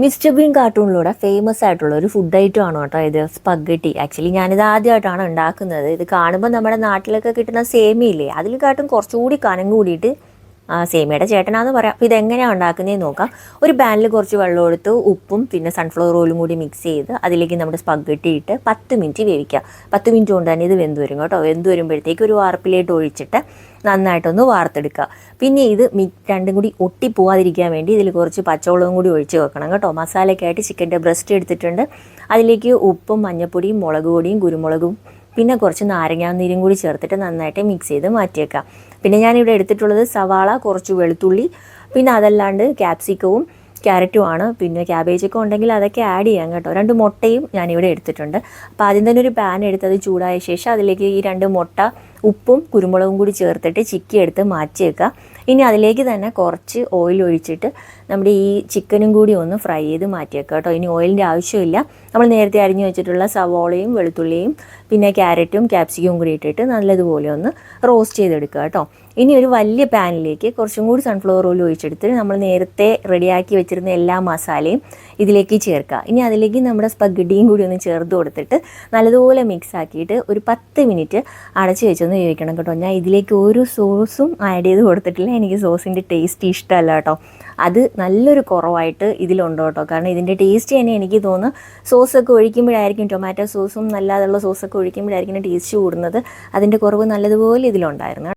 Mister been കാർട്ടൂണിലൂടെ famous ആയിട്ടുള്ള ഒരു food item ആണ് കേട്ടോ ഇത്, സ്പഗട്ടി. ആക്ച്വലി ഞാനിത് ആദ്യമായിട്ടാണ് ഉണ്ടാക്കുന്നത്. ഇത് കാണുമ്പോൾ നമ്മുടെ നാട്ടിലൊക്കെ കിട്ടുന്ന സേമിയില്ലേ, അതിനെക്കാട്ടും കുറച്ചുകൂടി കനം കൂടിയിട്ട് സേമിയുടെ ചേട്ടനാന്ന് പറയാം. അപ്പോൾ ഇതെങ്ങനെയാണ് ഉണ്ടാക്കുന്നതെന്ന് നോക്കാം. ഒരു പാനിൽ കുറച്ച് വെള്ളം എടുത്ത് ഉപ്പും പിന്നെ സൺഫ്ലവർ ഓയിലും കൂടി മിക്സ് ചെയ്ത് അതിലേക്ക് നമ്മുടെ സ്പഗട്ടി ഇട്ട് 10 മിനിറ്റ് വേവിക്കുക. 10 മിനിറ്റ് കൊണ്ട് തന്നെ ഇത് വെന്ത് വരും കേട്ടോ. വെന്ത് വരുമ്പോഴത്തേക്ക് ഒരു വാർപ്പിലേക്ക് ഒഴിച്ചിട്ട് നന്നായിട്ടൊന്ന് വാർത്തെടുക്കുക. പിന്നെ ഇത് രണ്ടും കൂടി ഒട്ടിപ്പോവാതിരിക്കാൻ വേണ്ടി ഇതിൽ കുറച്ച് പച്ചവെള്ളവും കൂടി ഒഴിച്ച് വെക്കണം കേട്ടോ. മസാലയ്ക്കായിട്ട് ചിക്കൻ്റെ ബ്രസ്റ്റ് എടുത്തിട്ടുണ്ട്. അതിലേക്ക് ഉപ്പും മഞ്ഞൾപ്പൊടിയും മുളക് പൊടിയും കുരുമുളകും പിന്നെ കുറച്ച് നാരങ്ങാനീരും കൂടി ചേർത്തിട്ട് നന്നായിട്ട് മിക്സ് ചെയ്ത് മാറ്റിയേക്കാം. പിന്നെ ഞാനിവിടെ എടുത്തിട്ടുള്ളത് സവാള, കുറച്ച് വെളുത്തുള്ളി, പിന്നെ അതല്ലാണ്ട് ക്യാപ്സിക്കവും ക്യാരറ്റുമാണ്. പിന്നെ ക്യാബേജൊക്കെ ഉണ്ടെങ്കിൽ അതൊക്കെ ആഡ് ചെയ്യാം കേട്ടോ. 2 മുട്ടയും ഞാനിവിടെ എടുത്തിട്ടുണ്ട്. അപ്പോൾ ആദ്യം തന്നെ ഒരു പാൻ എടുത്ത് അത് ചൂടായ ശേഷം അതിലേക്ക് ഈ 2 മുട്ട ഉപ്പും കുരുമുളകും കൂടി ചേർത്തിട്ട് ചിക്കി എടുത്ത് മാറ്റി വെക്കുക. ഇനി അതിലേക്ക് തന്നെ കുറച്ച് ഓയിൽ ഒഴിച്ചിട്ട് നമ്മുടെ ഈ ചിക്കനും കൂടി ഒന്ന് ഫ്രൈ ചെയ്ത് മാറ്റി വെക്കുക കേട്ടോ. ഇനി ഓയിലിൻ്റെ ആവശ്യമില്ല. നമ്മൾ നേരത്തെ അരിഞ്ഞു വെച്ചിട്ടുള്ള സവോളയും വെളുത്തുള്ളിയും പിന്നെ ക്യാരറ്റും ക്യാപ്സിക്കവും കൂടി ഇട്ടിട്ട് നല്ലതുപോലെ ഒന്ന് റോസ്റ്റ് ചെയ്തെടുക്കുക കേട്ടോ. ഇനി ഒരു വലിയ പാനിലേക്ക് കുറച്ചും കൂടി സൺഫ്ലവർ ഓയിൽ ഒഴിച്ചെടുത്ത് നമ്മൾ നേരത്തെ റെഡിയാക്കി വെച്ചിരുന്ന എല്ലാ മസാലയും ഇതിലേക്ക് ചേർക്കുക. ഇനി അതിലേക്ക് നമ്മുടെ സ്പഗഡിയും കൂടി ഒന്ന് ചേർത്ത് കൊടുത്തിട്ട് നല്ലതുപോലെ മിക്സ് ആക്കിയിട്ട് ഒരു 10 മിനിറ്റ് അടച്ച് വെച്ചൊന്ന് വേവിക്കണം കേട്ടോ. ഞാൻ ഇതിലേക്ക് ഒരു സോസും ആഡ് ചെയ്ത് കൊടുത്തിട്ടില്ല. എനിക്ക് സോസിൻ്റെ ടേസ്റ്റ് ഇഷ്ടമല്ല കേട്ടോ. അത് നല്ലൊരു കുറവായിട്ട് ഇതിലുണ്ട് കേട്ടോ. കാരണം ഇതിൻ്റെ ടേസ്റ്റ് തന്നെ എനിക്ക് തോന്നുന്നു സോസൊക്കെ ഒഴിക്കുമ്പോഴായിരിക്കും, ടൊമാറ്റോ സോസും അല്ലാതുള്ള സോസൊക്കെ ഒഴിക്കുമ്പോഴായിരിക്കും ടേസ്റ്റ് കൂടുന്നത്. അതിൻ്റെ കുറവ് നല്ലതുപോലെ ഇതിലുണ്ടായിരുന്നു.